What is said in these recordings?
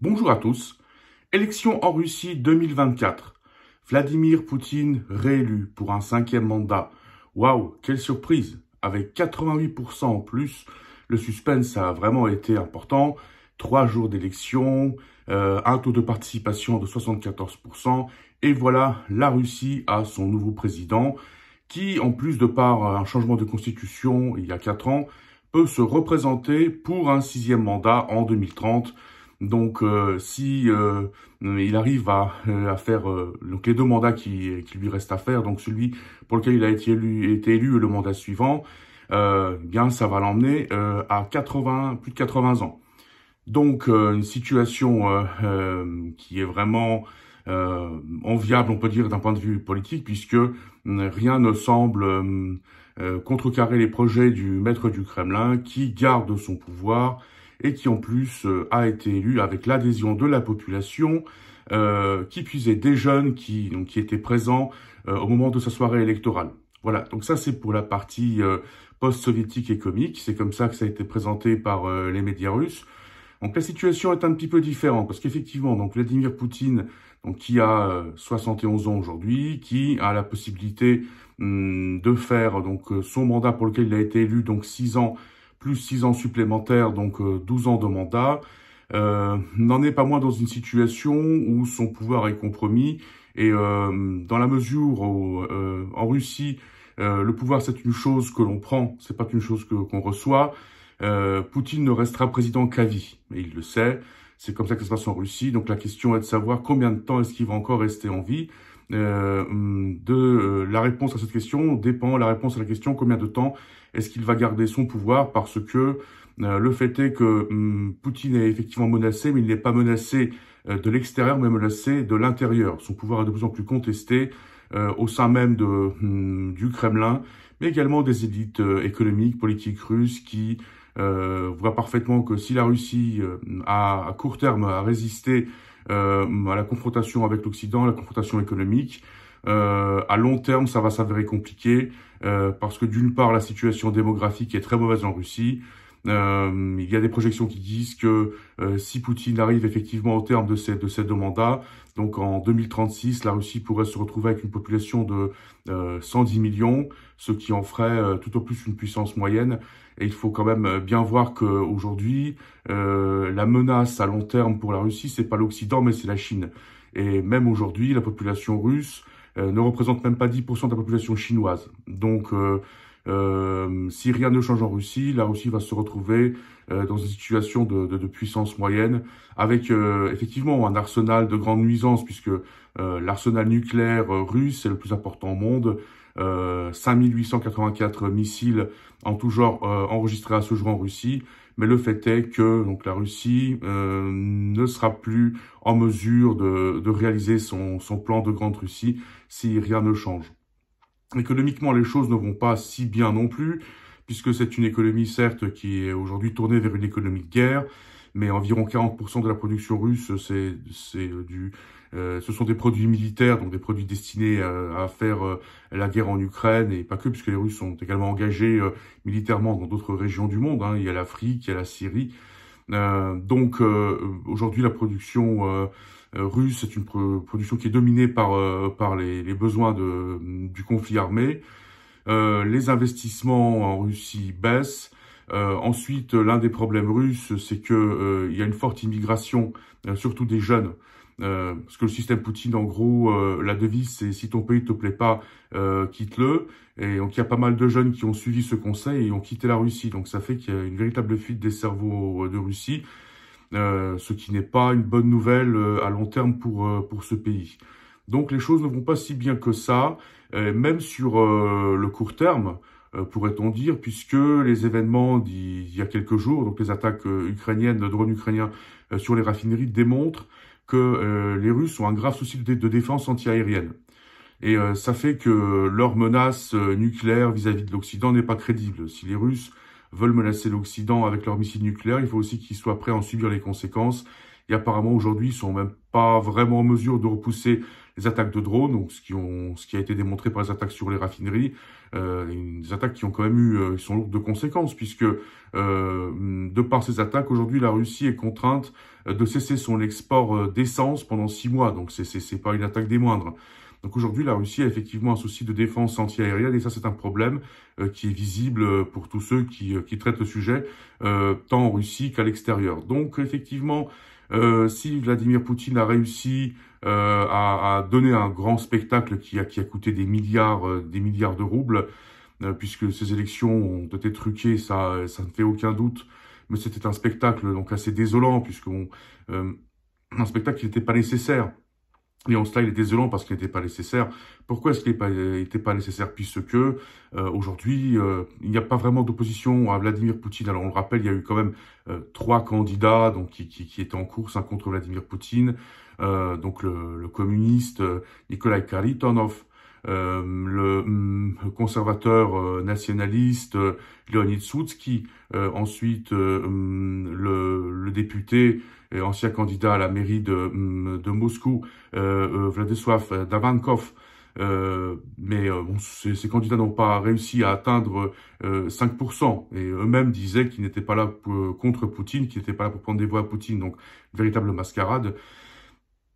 Bonjour à tous. Élection en Russie 2024. Vladimir Poutine réélu pour un 5e mandat. Waouh, quelle surprise! Avec 88% en plus, le suspense a vraiment été important. 3 jours d'élection, un taux de participation de 74%. Et voilà, la Russie a son nouveau président qui, en plus de par un changement de constitution il y a 4 ans, peut se représenter pour un 6e mandat en 2030. Donc, si il arrive à faire donc les 2 mandats qui lui restent à faire, donc celui pour lequel il a été élu et le mandat suivant, bien ça va l'emmener à plus de 80 ans. Donc, une situation qui est vraiment enviable, on peut dire, d'un point de vue politique, puisque rien ne semble contrecarrer les projets du maître du Kremlin, qui garde son pouvoir et qui en plus a été élu avec l'adhésion de la population, qui puisait des jeunes qui étaient présents au moment de sa soirée électorale. Voilà, donc ça c'est pour la partie post-soviétique et comique, c'est comme ça que ça a été présenté par les médias russes. Donc la situation est un petit peu différente, parce qu'effectivement, donc Vladimir Poutine, donc qui a 71 ans aujourd'hui, qui a la possibilité de faire donc son mandat pour lequel il a été élu, donc 6 ans, plus 6 ans supplémentaires, donc 12 ans de mandat, n'en est pas moins dans une situation où son pouvoir est compromis. Et dans la mesure où en Russie, le pouvoir c'est une chose que l'on prend, c'est pas une chose qu'on reçoit, Poutine ne restera président qu'à vie. Et il le sait, c'est comme ça que ça se passe en Russie. Donc la question est de savoir combien de temps est-ce qu'il va encore rester en vie. La réponse à cette question dépend la réponse à la question combien de temps est-ce qu'il va garder son pouvoir, parce que le fait est que Poutine est effectivement menacé, mais il n'est pas menacé de l'extérieur, mais menacé de l'intérieur. Son pouvoir est de plus en plus contesté au sein même du Kremlin, mais également des élites économiques, politiques russes qui voient parfaitement que si la Russie à court terme a résisté à la confrontation avec l'Occident, la confrontation économique, à long terme, ça va s'avérer compliqué parce que d'une part, la situation démographique est très mauvaise en Russie. Il y a des projections qui disent que si Poutine arrive effectivement au terme de ces 2 mandats, donc en 2036, la Russie pourrait se retrouver avec une population de 110 millions, ce qui en ferait tout au plus une puissance moyenne. Et il faut quand même bien voir qu'aujourd'hui, la menace à long terme pour la Russie, c'est pas l'Occident, mais c'est la Chine. Et même aujourd'hui, la population russe ne représente même pas 10% de la population chinoise. Donc, si rien ne change en Russie, la Russie va se retrouver dans une situation de puissance moyenne, avec effectivement un arsenal de grande nuisance, puisque l'arsenal nucléaire russe est le plus important au monde. 5884 missiles en tout genre enregistrés à ce jour en Russie. Mais le fait est que donc la Russie ne sera plus en mesure de réaliser son plan de Grande Russie si rien ne change. Économiquement, les choses ne vont pas si bien non plus, puisque c'est une économie, certes, qui est aujourd'hui tournée vers une économie de guerre, mais environ 40% de la production russe, ce sont des produits militaires, donc des produits destinés à faire la guerre en Ukraine, et pas que, puisque les Russes sont également engagés militairement dans d'autres régions du monde, hein. Il y a l'Afrique, il y a la Syrie. Donc aujourd'hui, la production russe, c'est une production qui est dominée par les besoins du conflit armé. Les investissements en Russie baissent. Ensuite, l'un des problèmes russes, c'est que il y a une forte immigration, surtout des jeunes. Parce que le système Poutine, en gros, la devise, c'est si ton pays te plaît pas, quitte-le. Et donc, il y a pas mal de jeunes qui ont suivi ce conseil et ont quitté la Russie. Donc, ça fait qu'il y a une véritable fuite des cerveaux de Russie, ce qui n'est pas une bonne nouvelle à long terme pour ce pays. Donc, les choses ne vont pas si bien que ça, même sur le court terme, pourrait-on dire, puisque les événements d'il y a quelques jours, donc les attaques ukrainiennes, de drones ukrainiens sur les raffineries, démontrent que les Russes ont un grave souci de défense antiaérienne. Et ça fait que leur menace nucléaire vis-à-vis de l'Occident n'est pas crédible. Si les Russes veulent menacer l'Occident avec leurs missiles nucléaires, il faut aussi qu'ils soient prêts à en subir les conséquences. Et apparemment, aujourd'hui, ils sont même pas vraiment en mesure de repousser les attaques de drones, donc ce qui a été démontré par les attaques sur les raffineries, des attaques qui ont quand même sont lourdes de conséquences, puisque de par ces attaques, aujourd'hui, la Russie est contrainte de cesser son export d'essence pendant 6 mois. Donc c'est pas une attaque des moindres. Donc aujourd'hui, la Russie a effectivement un souci de défense antiaérienne, et ça c'est un problème qui est visible pour tous ceux qui traitent le sujet, tant en Russie qu'à l'extérieur. Donc effectivement, si Vladimir Poutine a réussi à donner un grand spectacle qui a coûté des milliards de roubles, puisque ces élections ont été truquées, ça ne fait aucun doute, mais c'était un spectacle donc assez désolant, un spectacle qui n'était pas nécessaire. Et en cela, il est désolant parce qu'il n'était pas nécessaire. Pourquoi est-ce qu'il n'était pas nécessaire? Puisque aujourd'hui, il n'y a pas vraiment d'opposition à Vladimir Poutine. Alors on le rappelle, il y a eu quand même 3 candidats donc qui étaient en course contre Vladimir Poutine. Donc le communiste Nikolai Kharitonov, le conservateur nationaliste Leonid Slutsky, ensuite le député et ancien candidat à la mairie de Moscou, Vladislav Davankov. Bon, ces candidats n'ont pas réussi à atteindre 5%, et eux-mêmes disaient qu'ils n'étaient pas là contre Poutine, qu'ils n'étaient pas là pour prendre des voix à Poutine, donc véritable mascarade.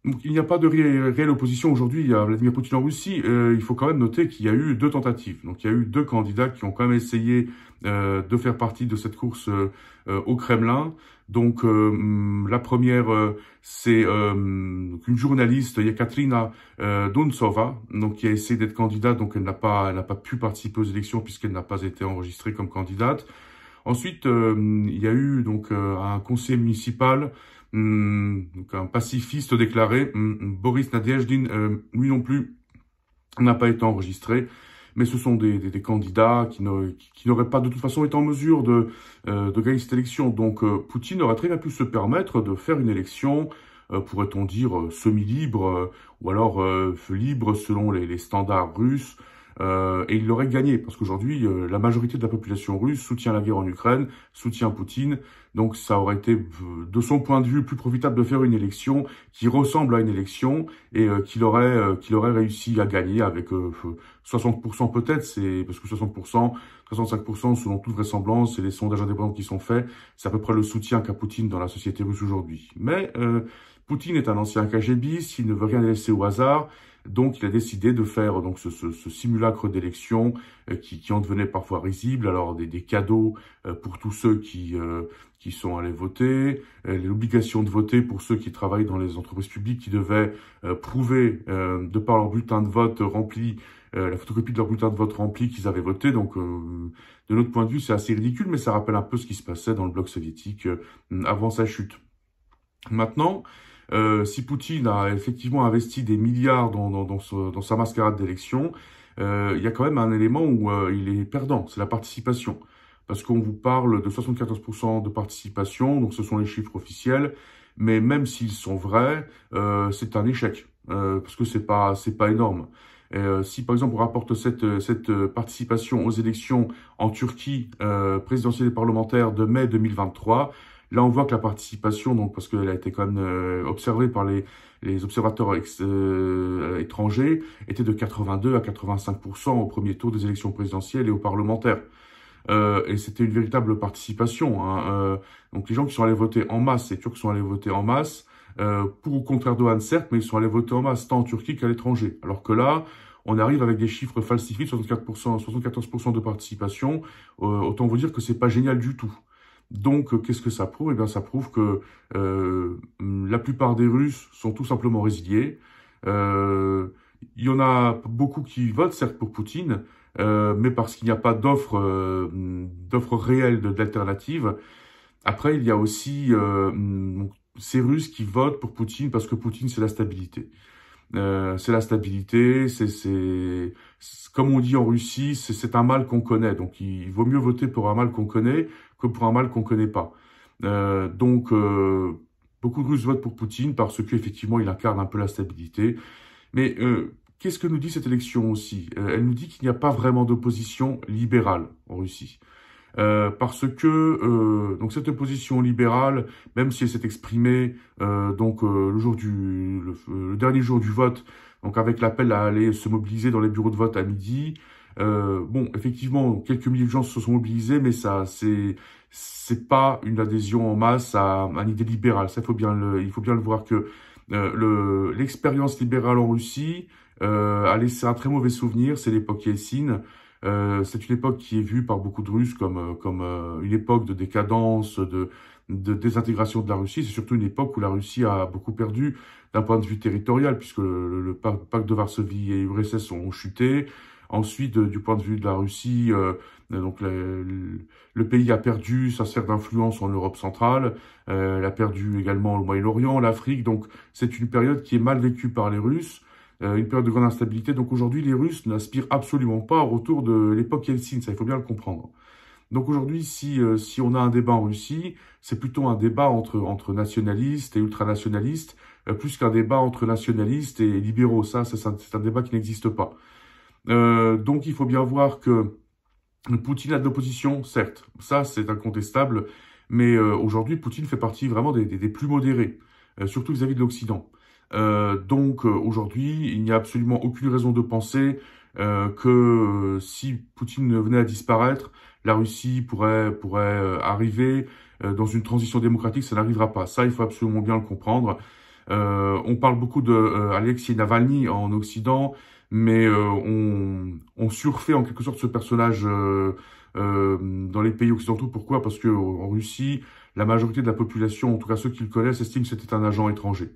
Donc, il n'y a pas de réelle opposition aujourd'hui à Vladimir Poutine en Russie. Il faut quand même noter qu'il y a eu 2 tentatives. Donc il y a eu 2 candidats qui ont quand même essayé de faire partie de cette course au Kremlin. Donc la première, c'est une journaliste, Yekaterina Dontsova, donc qui a essayé d'être candidate, donc elle n'a pas pu participer aux élections puisqu'elle n'a pas été enregistrée comme candidate. Ensuite, il y a eu donc un conseiller municipal, donc un pacifiste déclaré, Boris Nadezhdin, lui non plus n'a pas été enregistré. Mais ce sont des candidats qui n'auraient pas de toute façon été en mesure de gagner cette élection. Donc Poutine aurait très bien pu se permettre de faire une élection, pourrait-on dire, semi-libre, ou alors libre selon les standards russes, et il l'aurait gagné, parce qu'aujourd'hui, la majorité de la population russe soutient la guerre en Ukraine, soutient Poutine, donc ça aurait été, de son point de vue, plus profitable de faire une élection qui ressemble à une élection, et qu'il aurait réussi à gagner avec 60% peut-être, c'est parce que 60%, 65% selon toute vraisemblance, c'est les sondages indépendants qui sont faits, c'est à peu près le soutien qu'a Poutine dans la société russe aujourd'hui. Mais Poutine est un ancien KGBiste, il ne veut rien laisser au hasard. Donc, il a décidé de faire donc ce simulacre d'élection qui en devenait parfois risible. Alors, des cadeaux pour tous ceux qui sont allés voter, l'obligation de voter pour ceux qui travaillent dans les entreprises publiques qui devaient prouver, de par leur bulletin de vote rempli, la photocopie de leur bulletin de vote rempli qu'ils avaient voté. Donc, de notre point de vue, c'est assez ridicule, mais ça rappelle un peu ce qui se passait dans le bloc soviétique avant sa chute. Maintenant, si Poutine a effectivement investi des milliards dans sa mascarade d'élection, il y a quand même un élément où il est perdant, c'est la participation. Parce qu'on vous parle de 74% de participation, donc ce sont les chiffres officiels, mais même s'ils sont vrais, c'est un échec, parce que c'est pas énorme. Si par exemple on rapporte cette participation aux élections en Turquie présidentielle et parlementaire de mai 2023, là, on voit que la participation, donc parce qu'elle a été quand même observée par les observateurs étrangers, était de 82 à 85% au premier tour des élections présidentielles et aux parlementaires. Et c'était une véritable participation. Donc les gens qui sont allés voter en masse, les Turcs sont allés voter en masse, pour ou contre Erdogan certes, mais ils sont allés voter en masse tant en Turquie qu'à l'étranger. Alors que là, on arrive avec des chiffres falsifiés, 74% de participation. Autant vous dire que c'est pas génial du tout. Donc, qu'est-ce que ça prouve? Eh bien, ça prouve que la plupart des Russes sont tout simplement résiliés. Il y en a beaucoup qui votent, certes, pour Poutine, mais parce qu'il n'y a pas d'offre réelle d'alternative. Après, il y a aussi ces Russes qui votent pour Poutine parce que Poutine, c'est la stabilité. C'est la stabilité, c'est comme on dit en Russie, c'est un mal qu'on connaît. Donc, il vaut mieux voter pour un mal qu'on connaît que pour un mal qu'on connaît pas. Donc, beaucoup de Russes votent pour Poutine parce qu'effectivement, il incarne un peu la stabilité. Mais qu'est-ce que nous dit cette élection aussi? Elle nous dit qu'il n'y a pas vraiment d'opposition libérale en Russie. Parce que donc cette opposition libérale, même si elle s'est exprimée le dernier jour du vote, donc avec l'appel à aller se mobiliser dans les bureaux de vote à midi. Bon, effectivement, quelques milliers de gens se sont mobilisés, mais ça, c'est pas une adhésion en masse à une idée libérale. Ça, il faut bien le voir que l'expérience libérale en Russie a laissé un très mauvais souvenir. C'est l'époque Yeltsin. C'est une époque qui est vue par beaucoup de Russes comme une époque de décadence, de désintégration de la Russie. C'est surtout une époque où la Russie a beaucoup perdu d'un point de vue territorial, puisque le pacte de Varsovie et l'URSS ont chuté. Ensuite, du point de vue de la Russie, donc le pays a perdu sa sphère d'influence en Europe centrale, elle a perdu également le Moyen-Orient, l'Afrique. Donc, c'est une période qui est mal vécue par les Russes, une période de grande instabilité. Donc, aujourd'hui, les Russes n'aspirent absolument pas au retour de l'époque Yeltsin. Ça, il faut bien le comprendre. Donc, aujourd'hui, si on a un débat en Russie, c'est plutôt un débat entre nationalistes et ultranationalistes, plus qu'un débat entre nationalistes et libéraux. Ça, c'est un débat qui n'existe pas. Donc, il faut bien voir que Poutine a de l'opposition, certes, ça c'est incontestable, mais aujourd'hui, Poutine fait partie vraiment des plus modérés, surtout vis-à-vis de l'Occident. Donc, aujourd'hui, il n'y a absolument aucune raison de penser que si Poutine venait à disparaître, la Russie pourrait arriver dans une transition démocratique. Ça n'arrivera pas. Ça, il faut absolument bien le comprendre. On parle beaucoup de Alexei Navalny en Occident, mais on surfait en quelque sorte ce personnage dans les pays occidentaux. Pourquoi? Parce que en Russie, la majorité de la population, en tout cas ceux qui le connaissent, estiment que c'était un agent étranger.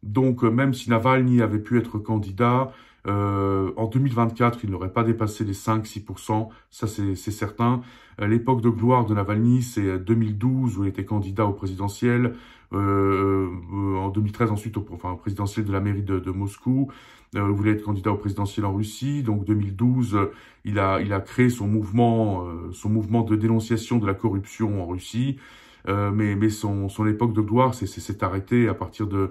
Donc même si Navalny avait pu être candidat, en 2024, il n'aurait pas dépassé les 5-6%, ça c'est certain. L'époque de gloire de Navalny, c'est 2012 où il était candidat au présidentiel, en 2013 ensuite au présidentiel de la mairie de Moscou, il voulait être candidat au présidentiel en Russie. Donc 2012, il a créé son mouvement de dénonciation de la corruption en Russie. Mais son époque de gloire s'est arrêtée à partir de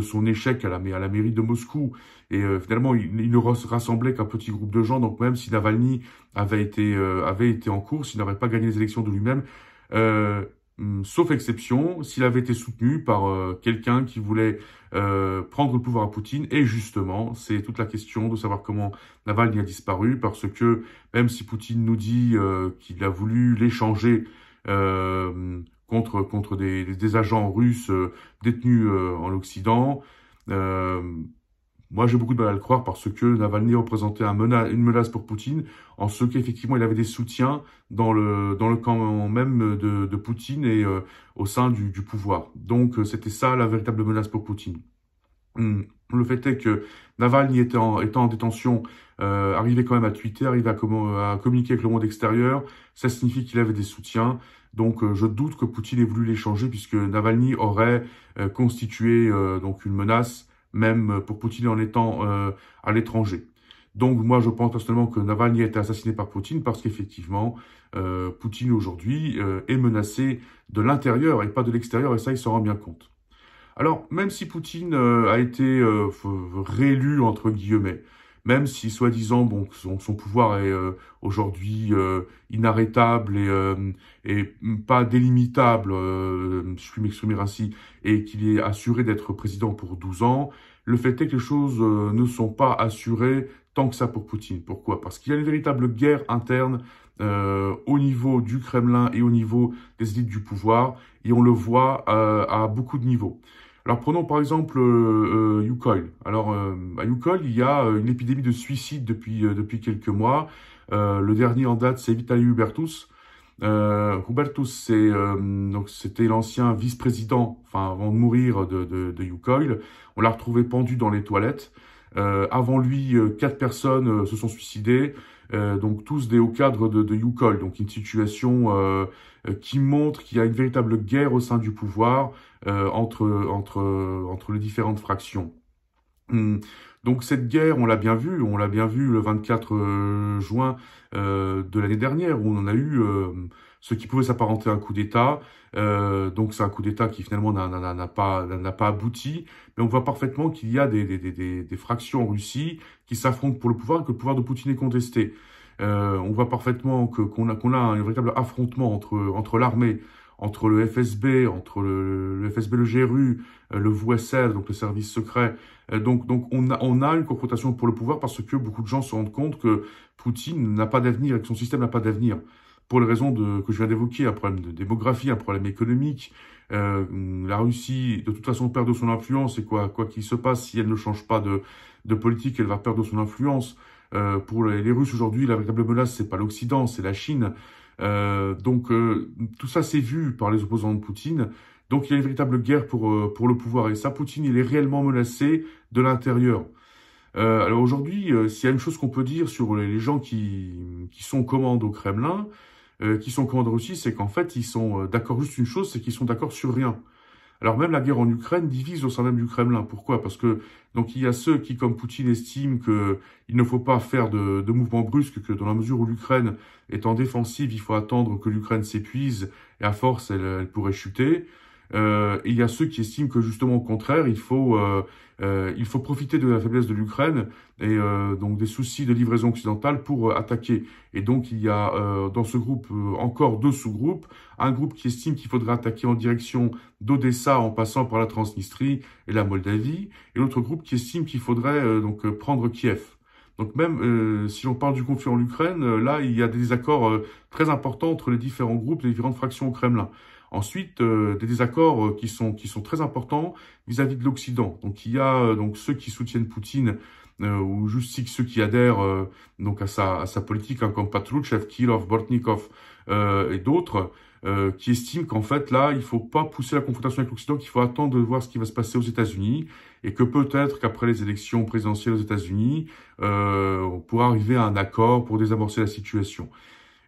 son échec à la mairie de Moscou. Et finalement, il ne rassemblait qu'un petit groupe de gens. Donc même si Navalny avait été en course, il n'aurait pas gagné les élections de lui-même. Sauf exception, s'il avait été soutenu par quelqu'un qui voulait prendre le pouvoir à Poutine. Et justement, c'est toute la question de savoir comment Navalny a disparu, parce que même si Poutine nous dit qu'il a voulu l'échanger contre des agents russes détenus en Occident. Moi, j'ai beaucoup de mal à le croire, parce que Navalny représentait une menace pour Poutine, en ce qu'effectivement il avait des soutiens dans le camp même de Poutine et au sein du pouvoir. Donc c'était ça la véritable menace pour Poutine. Le fait est que Navalny étant en détention, arrivait quand même à tweeter, arrivait à communiquer avec le monde extérieur. Ça signifie qu'il avait des soutiens. Donc je doute que Poutine ait voulu l'échanger, puisque Navalny aurait constitué donc une menace, même pour Poutine en étant à l'étranger. Donc moi je pense personnellement que Navalny a été assassiné par Poutine, parce qu'effectivement Poutine aujourd'hui est menacé de l'intérieur et pas de l'extérieur, et ça il s'en rend bien compte. Alors, même si Poutine a été réélu, entre guillemets, même si, soi-disant, bon, son pouvoir est aujourd'hui inarrêtable et pas délimitable, si je puis m'exprimer ainsi, et qu'il est assuré d'être président pour 12 ans, le fait est que les choses ne sont pas assurées tant que ça pour Poutine. Pourquoi? Parce qu'il y a une véritable guerre interne au niveau du Kremlin et au niveau des élites du pouvoir, et on le voit à beaucoup de niveaux. Alors prenons par exemple Yukol. Alors à Yukol, il y a une épidémie de suicide depuis quelques mois. Le dernier en date, c'est Vitaly Hubertus. Hubertus, c'était l'ancien vice-président, enfin avant de mourir de Yukol. On l'a retrouvé pendu dans les toilettes. Avant lui, 4 personnes se sont suicidées, donc tous des hauts cadres de Yukol. Donc une situation qui montre qu'il y a une véritable guerre au sein du pouvoir entre les différentes fractions. Donc cette guerre, on l'a bien vu le 24 juin de l'année dernière, où on en a eu ce qui pouvait s'apparenter à un coup d'État. Donc c'est un coup d'État qui finalement n'a pas abouti, mais on voit parfaitement qu'il y a des fractions en Russie qui s'affrontent pour le pouvoir, et que le pouvoir de Poutine est contesté. On voit parfaitement qu'on a un véritable affrontement entre l'armée, entre le FSB, entre le FSB, le GRU, le VSL, donc le service secret. Donc on a une confrontation pour le pouvoir parce que beaucoup de gens se rendent compte que Poutine n'a pas d'avenir et que son système n'a pas d'avenir. Pour les raisons que je viens d'évoquer, un problème de démographie, un problème économique. La Russie, de toute façon, perd de son influence et quoi qu'il se passe, si elle ne change pas de politique, elle va perdre de son influence. Pour les Russes aujourd'hui, la véritable menace, c'est pas l'Occident, c'est la Chine. Tout ça c'est vu par les opposants de Poutine. Donc il y a une véritable guerre pour le pouvoir. Et ça, Poutine, il est réellement menacé de l'intérieur. Alors aujourd'hui, s'il y a une chose qu'on peut dire sur les gens qui sont aux commandes au Kremlin, qui sont aux commandes en Russie, c'est qu'en fait, ils sont d'accord juste une chose, c'est qu'ils sont d'accord sur rien. Alors même la guerre en Ukraine divise au sein même du Kremlin. Pourquoi? Parce que donc il y a ceux qui, comme Poutine, estiment qu'il ne faut pas faire de mouvements brusques, que dans la mesure où l'Ukraine est en défensive, il faut attendre que l'Ukraine s'épuise et à force, elle pourrait chuter. Et il y a ceux qui estiment que justement au contraire, il faut profiter de la faiblesse de l'Ukraine et donc des soucis de livraison occidentale pour attaquer. Et donc il y a dans ce groupe encore deux sous-groupes. Un groupe qui estime qu'il faudrait attaquer en direction d'Odessa en passant par la Transnistrie et la Moldavie, et l'autre groupe qui estime qu'il faudrait prendre Kiev. Donc même si on parle du conflit en Ukraine, là il y a des désaccords très importants entre les différents groupes, les différentes fractions au Kremlin. Ensuite, des désaccords qui sont très importants vis-à-vis de l'Occident. Donc il y a donc ceux qui soutiennent Poutine ou juste ceux qui adhèrent donc à sa politique, hein, comme Patrouchev, Kirov, Bortnikov et d'autres, qui estiment qu'en fait là, il faut pas pousser la confrontation avec l'Occident, qu'il faut attendre de voir ce qui va se passer aux États-Unis et que peut-être qu'après les élections présidentielles aux États-Unis, on pourra arriver à un accord pour désamorcer la situation.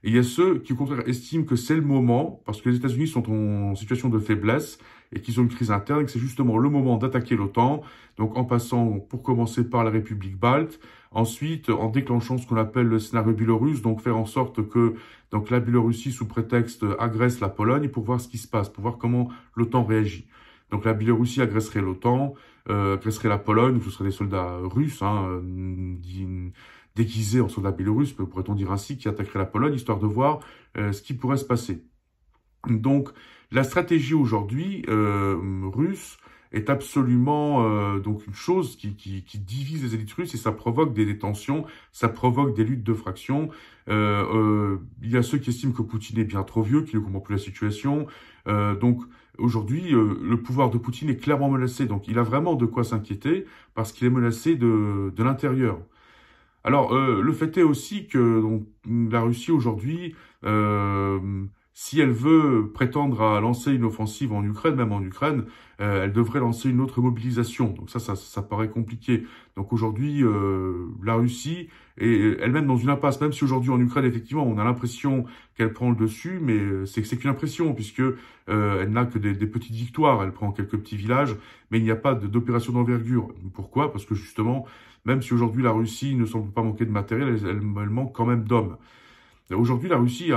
Et il y a ceux qui, au contraire, estiment que c'est le moment, parce que les États-Unis sont en situation de faiblesse et qu'ils ont une crise interne, et que c'est justement le moment d'attaquer l'OTAN, donc en passant, pour commencer, par la République balte, ensuite en déclenchant ce qu'on appelle le scénario biélorusse, donc faire en sorte que donc la Biélorussie, sous prétexte, agresse la Pologne pour voir ce qui se passe, pour voir comment l'OTAN réagit. Donc la Biélorussie agresserait l'OTAN, agresserait la Pologne, où ce seraient des soldats russes, déguisés en soldats biélorusses, pourrait-on dire ainsi, qui attaqueraient la Pologne, histoire de voir ce qui pourrait se passer. Donc, la stratégie aujourd'hui russe est absolument donc une chose qui divise les élites russes et ça provoque des tensions, ça provoque des luttes de fractions. Il y a ceux qui estiment que Poutine est bien trop vieux, qu'il ne comprend plus la situation. Donc, aujourd'hui, le pouvoir de Poutine est clairement menacé. Donc, il a vraiment de quoi s'inquiéter parce qu'il est menacé de l'intérieur. Alors, le fait est aussi que donc, la Russie aujourd'hui, si elle veut prétendre à lancer une offensive en Ukraine, même en Ukraine, elle devrait lancer une autre mobilisation. Donc ça paraît compliqué. Donc aujourd'hui, la Russie est elle-même dans une impasse, même si aujourd'hui en Ukraine, effectivement, on a l'impression qu'elle prend le dessus, mais c'est qu'une impression, puisque elle n'a que des petites victoires. Elle prend quelques petits villages, mais il n'y a pas d'opération d'envergure. Pourquoi? Parce que justement, même si aujourd'hui la Russie ne semble pas manquer de matériel, elle manque quand même d'hommes. Aujourd'hui, la Russie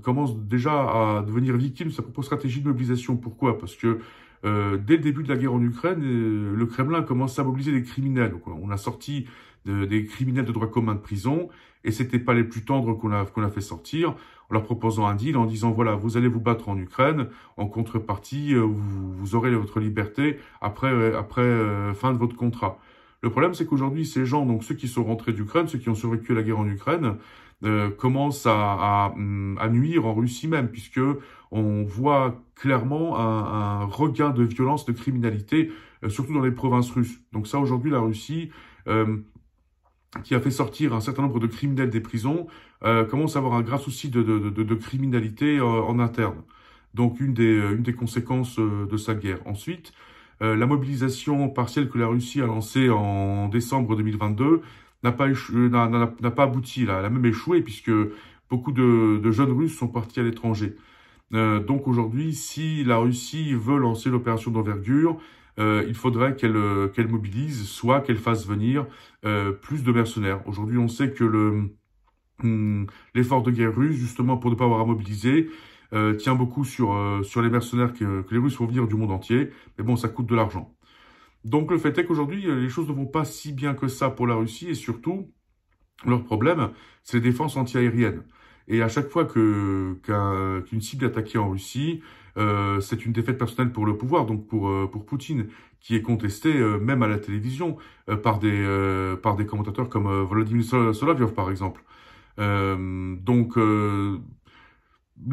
commence déjà à devenir victime de sa propre stratégie de mobilisation. Pourquoi? Parce que dès le début de la guerre en Ukraine, le Kremlin commence à mobiliser des criminels. Donc, on a sorti des criminels de droit commun de prison, et c'était pas les plus tendres qu'on a fait sortir, en leur proposant un deal, en disant voilà, vous allez vous battre en Ukraine, en contrepartie, vous aurez votre liberté après fin de votre contrat. Le problème, c'est qu'aujourd'hui, ces gens, donc ceux qui sont rentrés d'Ukraine, ceux qui ont survécu à la guerre en Ukraine, commencent à nuire en Russie même, puisque on voit clairement un regain de violence, de criminalité, surtout dans les provinces russes. Donc ça, aujourd'hui, la Russie, qui a fait sortir un certain nombre de criminels des prisons, commence à avoir un grave souci de criminalité en interne. Donc une des conséquences de sa guerre. Ensuite, la mobilisation partielle que la Russie a lancée en décembre 2022 n'a pas abouti. Elle a même échoué puisque beaucoup de jeunes Russes sont partis à l'étranger. Donc aujourd'hui, si la Russie veut lancer l'opération d'envergure, il faudrait qu'elle mobilise, soit qu'elle fasse venir plus de mercenaires. Aujourd'hui, on sait que l'effort de guerre russe, justement pour ne pas avoir à mobiliser, tient beaucoup sur les mercenaires que les Russes font venir du monde entier. Mais bon, ça coûte de l'argent. Donc le fait est qu'aujourd'hui, les choses ne vont pas si bien que ça pour la Russie. Et surtout, leur problème, c'est les défenses antiaériennes. Et à chaque fois qu'une cible est attaquée en Russie, c'est une défaite personnelle pour le pouvoir, donc pour Poutine, qui est contesté même à la télévision par des commentateurs comme Volodymyr Solovyov, par exemple. Le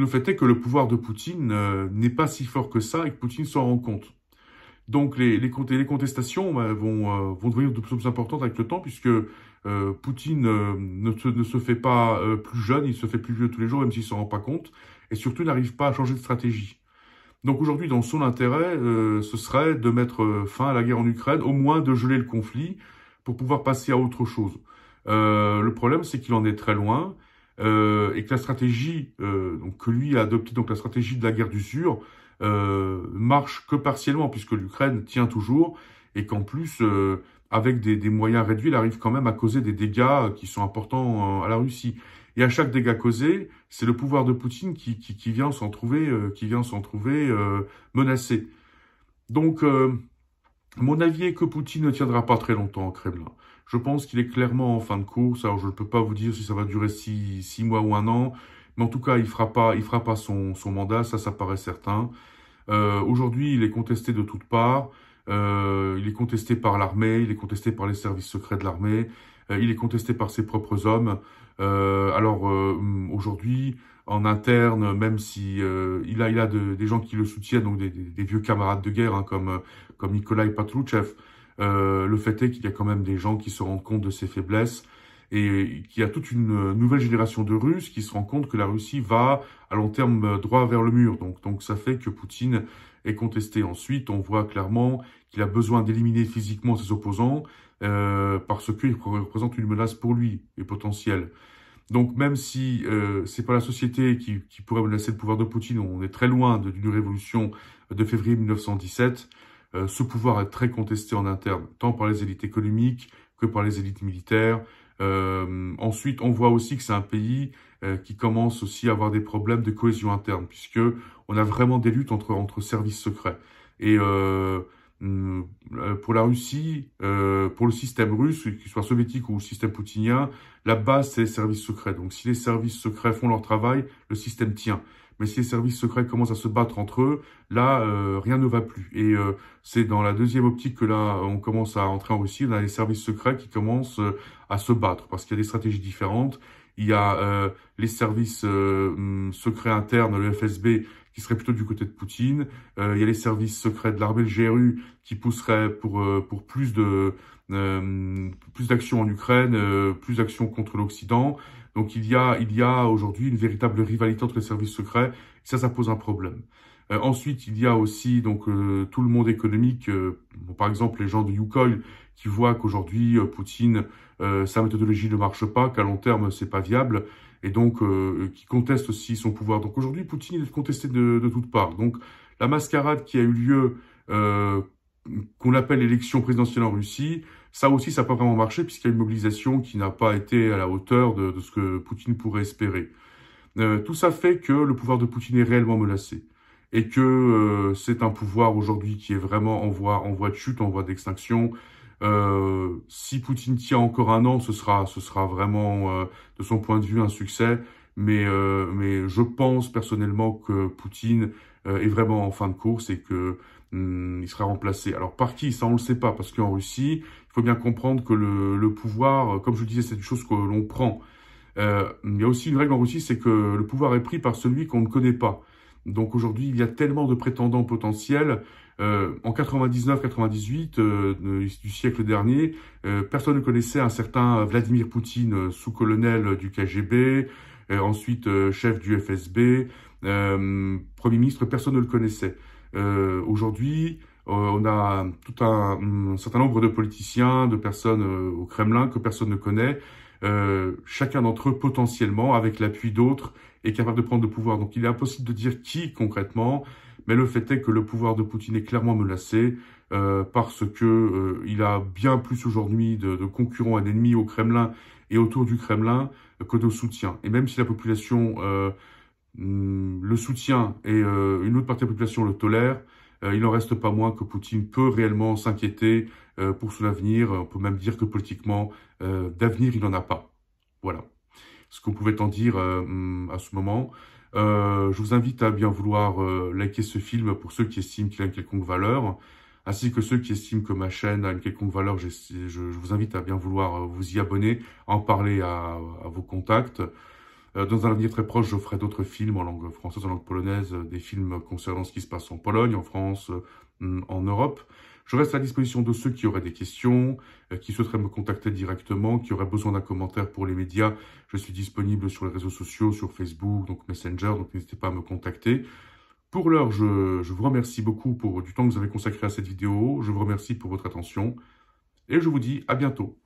fait est que le pouvoir de Poutine n'est pas si fort que ça et que Poutine s'en rend compte. Donc les contestations vont devenir de plus en plus importantes avec le temps, puisque Poutine ne se fait pas plus jeune, il se fait plus vieux tous les jours, même s'il s'en rend pas compte, et surtout n'arrive pas à changer de stratégie. Donc aujourd'hui, dans son intérêt, ce serait de mettre fin à la guerre en Ukraine, au moins de geler le conflit pour pouvoir passer à autre chose. Le problème, c'est qu'il en est très loin et que la stratégie donc que lui a adoptée, donc la stratégie de la guerre d'usure, marche que partiellement, puisque l'Ukraine tient toujours et qu'en plus, avec des moyens réduits, il arrive quand même à causer des dégâts qui sont importants à la Russie. Et à chaque dégât causé, c'est le pouvoir de Poutine qui vient s'en trouver, menacé. Donc, mon avis est que Poutine ne tiendra pas très longtemps au Kremlin. Je pense qu'il est clairement en fin de course. Alors, je ne peux pas vous dire si ça va durer six mois ou un an, mais en tout cas, il fera pas son mandat, ça paraît certain. Aujourd'hui, il est contesté de toutes parts. Il est contesté par l'armée, il est contesté par les services secrets de l'armée, il est contesté par ses propres hommes. Aujourd'hui, en interne, même si il a des gens qui le soutiennent, donc des vieux camarades de guerre, hein, comme Nikolai Patrouchev, le fait est qu'il y a quand même des gens qui se rendent compte de ses faiblesses et qu'il y a toute une nouvelle génération de Russes qui se rend compte que la Russie va à long terme droit vers le mur. Donc ça fait que Poutine est contesté. Ensuite, on voit clairement qu'il a besoin d'éliminer physiquement ses opposants parce qu'ils représentent une menace pour lui et potentielle. Donc même si c'est pas la société qui pourrait menacer le pouvoir de Poutine, on est très loin d'une révolution de février 1917, ce pouvoir est très contesté en interne, tant par les élites économiques que par les élites militaires. Ensuite, on voit aussi que c'est un pays qui commence aussi à avoir des problèmes de cohésion interne, puisque on a vraiment des luttes entre services secrets. Et pour la Russie, pour le système russe, qu'il soit soviétique ou le système poutinien, la base, c'est les services secrets. Donc, si les services secrets font leur travail, le système tient. Mais si les services secrets commencent à se battre entre eux, là, rien ne va plus. Et c'est dans la deuxième optique que là, on commence à entrer en Russie. On a les services secrets qui commencent à se battre parce qu'il y a des stratégies différentes. Il y a les services secrets internes, le FSB, qui serait plutôt du côté de Poutine. Il y a les services secrets de l'armée, le GRU, qui pousseraient pour plus d'actions en Ukraine, plus d'actions contre l'Occident. Donc il y a aujourd'hui une véritable rivalité entre les services secrets. Et ça pose un problème. Ensuite, il y a aussi donc tout le monde économique, par exemple les gens de Yukoil qui voient qu'aujourd'hui Poutine, sa méthodologie ne marche pas, qu'à long terme c'est pas viable, et donc qui contestent aussi son pouvoir. Donc aujourd'hui, Poutine est contesté de toutes parts. Donc la mascarade qui a eu lieu, qu'on appelle l'élection présidentielle en Russie, ça aussi, ça n'a pas vraiment marché puisqu'il y a une mobilisation qui n'a pas été à la hauteur de ce que Poutine pourrait espérer. Tout ça fait que le pouvoir de Poutine est réellement menacé et que c'est un pouvoir aujourd'hui qui est vraiment en voie de chute, en voie d'extinction. Si Poutine tient encore un an, ce sera vraiment, de son point de vue, un succès. Mais je pense personnellement que Poutine est vraiment en fin de course et que il sera remplacé. Alors par qui? Ça on le sait pas, parce qu'en Russie, il faut bien comprendre que le pouvoir, comme je le disais, c'est une chose que l'on prend. Il y a aussi une règle en Russie, c'est que le pouvoir est pris par celui qu'on ne connaît pas. Donc aujourd'hui, il y a tellement de prétendants potentiels. En 99-98 du siècle dernier, personne ne connaissait un certain Vladimir Poutine, sous-colonel du KGB, ensuite chef du FSB, Premier ministre, personne ne le connaissait. Aujourd'hui, on a tout un certain nombre de politiciens, de personnes au Kremlin que personne ne connaît. Chacun d'entre eux, potentiellement, avec l'appui d'autres, est capable de prendre le pouvoir. Donc il est impossible de dire qui concrètement, mais le fait est que le pouvoir de Poutine est clairement menacé parce que il a bien plus aujourd'hui de concurrents et d'ennemis au Kremlin et autour du Kremlin que de soutien. Et même si la population le soutient et une autre partie de la population le tolère, il n'en reste pas moins que Poutine peut réellement s'inquiéter pour son avenir. On peut même dire que politiquement, d'avenir, il n'en a pas. Voilà ce qu'on pouvait en dire à ce moment. Je vous invite à bien vouloir liker ce film pour ceux qui estiment qu'il a une quelconque valeur, ainsi que ceux qui estiment que ma chaîne a une quelconque valeur. Je vous invite à bien vouloir vous y abonner, à en parler à vos contacts. Dans un avenir très proche, je ferai d'autres films en langue française, en langue polonaise, des films concernant ce qui se passe en Pologne, en France, en Europe. Je reste à la disposition de ceux qui auraient des questions, qui souhaiteraient me contacter directement, qui auraient besoin d'un commentaire pour les médias. Je suis disponible sur les réseaux sociaux, sur Facebook, donc Messenger, donc n'hésitez pas à me contacter. Pour l'heure, je vous remercie beaucoup pour du temps que vous avez consacré à cette vidéo. Je vous remercie pour votre attention et je vous dis à bientôt.